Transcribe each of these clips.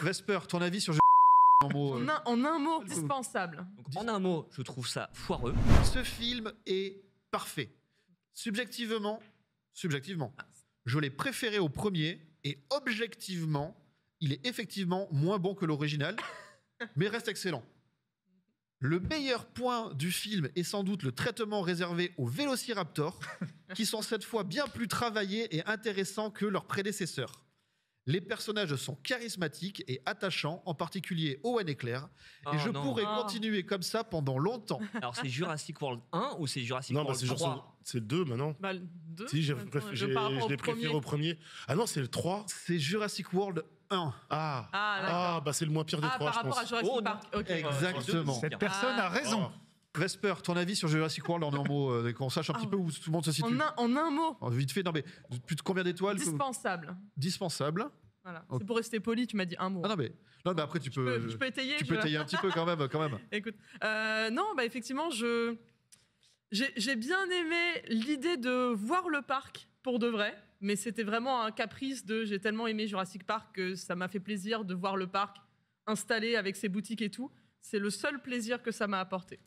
Vesper, ton avis sur en mot, En un mot, dispensable. Donc, en un mot, je trouve ça foireux. Ce film est parfait. Subjectivement, je l'ai préféré au premier et objectivement, il est effectivement moins bon que l'original, mais reste excellent. Le meilleur point du film est sans doute le traitement réservé aux vélociraptors, qui sont cette fois bien plus travaillés et intéressants que leurs prédécesseurs. Les personnages sont charismatiques et attachants, en particulier Owen et Claire, et je pourrais continuer comme ça pendant longtemps. Alors c'est Jurassic World 1 ou c'est Jurassic Non, bah, World 3? c'est le 2 maintenant. Bah, le 2. Si, je l'ai préféré au premier. Ah non, c'est le 3. C'est Jurassic World 1. Ah, bah c'est le moins pire des 3, par je rapport pense. à Jurassic Park. Ok. Exactement. Cette personne a raison. Vesper, ton avis sur Jurassic World en un mot, qu'on sache un petit peu où tout le monde se situe. En un mot. Vite fait, non mais plus de combien d'étoiles? Dispensable. Dispensable. Voilà. Ok. C'est pour rester poli, tu m'as dit un mot. Ah non mais après tu peux Je peux étayer. tu peux étayer un petit peu quand même. Écoute, non, bah effectivement, j'ai bien aimé l'idée de voir le parc pour de vrai, mais c'était vraiment un caprice j'ai tellement aimé Jurassic Park que ça m'a fait plaisir de voir le parc installé avec ses boutiques et tout. C'est le seul plaisir que ça m'a apporté.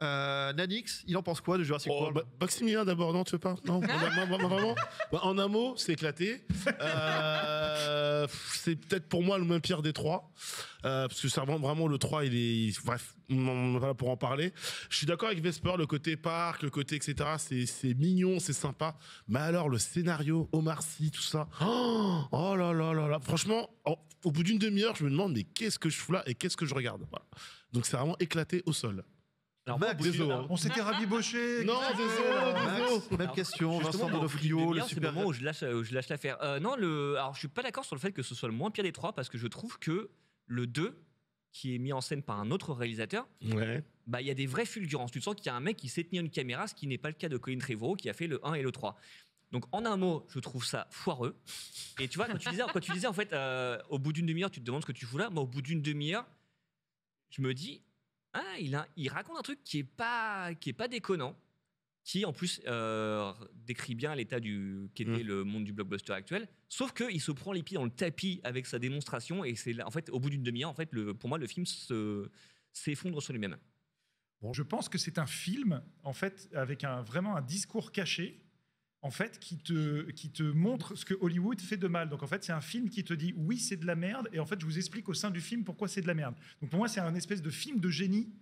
Nanix, il en pense quoi de Jurassic World? Maximilien d'abord, non, tu veux pas? Non, vraiment. En un mot, c'est éclaté. C'est peut-être pour moi le moins pire des 3. Parce que c'est vraiment le 3, bref, on est pas là pour en parler. Je suis d'accord avec Vesper, le côté parc, le côté etc. C'est mignon, c'est sympa. Mais alors, le scénario, Omar Sy, tout ça. Oh là là là là. Franchement, au bout d'une demi-heure, je me demande, mais qu'est-ce que je fous là et qu'est-ce que je regarde? Voilà. Donc c'est vraiment éclaté au sol. Alors, désolé. On s'était rabiboché. Non, désolé. Même question, Vincent justement, Donofrio, le c'est le super. moment où je lâche l'affaire. Alors je suis pas d'accord sur le fait que ce soit le moins pire des 3 parce que je trouve que le 2, qui est mis en scène par un autre réalisateur, bah il y a des vraies fulgurances. Tu sens qu'il y a un mec qui sait tenir une caméra, ce qui n'est pas le cas de Colin Trevorrow qui a fait le 1 et le 3. Donc en un mot, je trouve ça foireux. Et tu vois, quand tu disais en fait, au bout d'une demi-heure, tu te demandes ce que tu fous là. Moi, au bout d'une demi-heure, je me dis, il raconte un truc qui est pas déconnant, qui en plus décrit bien l'état qu'était le monde du blockbuster actuel. Sauf qu'il se prend les pieds dans le tapis avec sa démonstration et c'est en fait au bout d'une demi-heure, en fait, pour moi, le film s'effondre sur lui-même. Bon, je pense que c'est un film en fait avec vraiment un discours caché. En fait, qui te montre ce que Hollywood fait de mal. Donc, en fait, c'est un film qui te dit oui, c'est de la merde, et en fait, je vous explique au sein du film pourquoi c'est de la merde. Donc, pour moi, c'est un espèce de film de génie,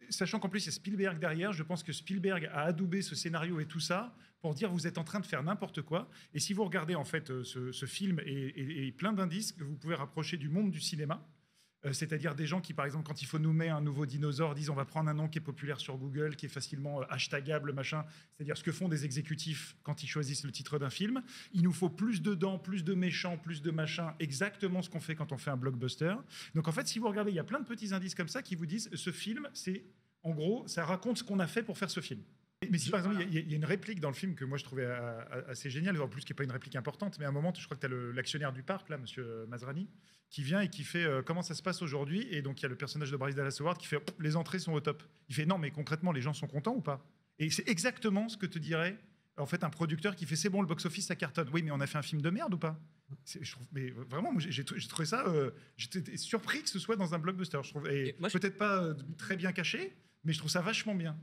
sachant qu'en plus, il y a Spielberg derrière. Je pense que Spielberg a adoubé ce scénario et tout ça pour dire vous êtes en train de faire n'importe quoi. Et si vous regardez en fait ce film et plein d'indices que vous pouvez rapprocher du monde du cinéma, c'est-à-dire des gens qui, par exemple, quand il faut nommer un nouveau dinosaure, disent on va prendre un nom qui est populaire sur Google, qui est facilement hashtagable, machin. C'est-à-dire ce que font des exécutifs quand ils choisissent le titre d'un film. Il nous faut plus de dents, plus de méchants, plus de machins, exactement ce qu'on fait quand on fait un blockbuster. Donc en fait, si vous regardez, il y a plein de petits indices comme ça qui vous disent ce film, c'est en gros, ça raconte ce qu'on a fait pour faire ce film. Mais si par exemple, il y a une réplique dans le film que moi je trouvais assez géniale, en plus qui n'est pas une réplique importante, mais à un moment, je crois que tu as l'actionnaire du parc, là, monsieur Masrani, qui vient et qui fait comment ça se passe aujourd'hui. Et donc il y a le personnage de Bryce Dallas Howard qui fait les entrées sont au top. Il fait non, mais concrètement, les gens sont contents ou pas? Et c'est exactement ce que te dirait en fait un producteur qui fait c'est bon, le box-office ça cartonne. Oui, mais on a fait un film de merde ou pas? Mais vraiment, j'ai trouvé ça. J'étais surpris que ce soit dans un blockbuster. Je trouve, et peut-être pas très bien caché, mais je trouve ça vachement bien.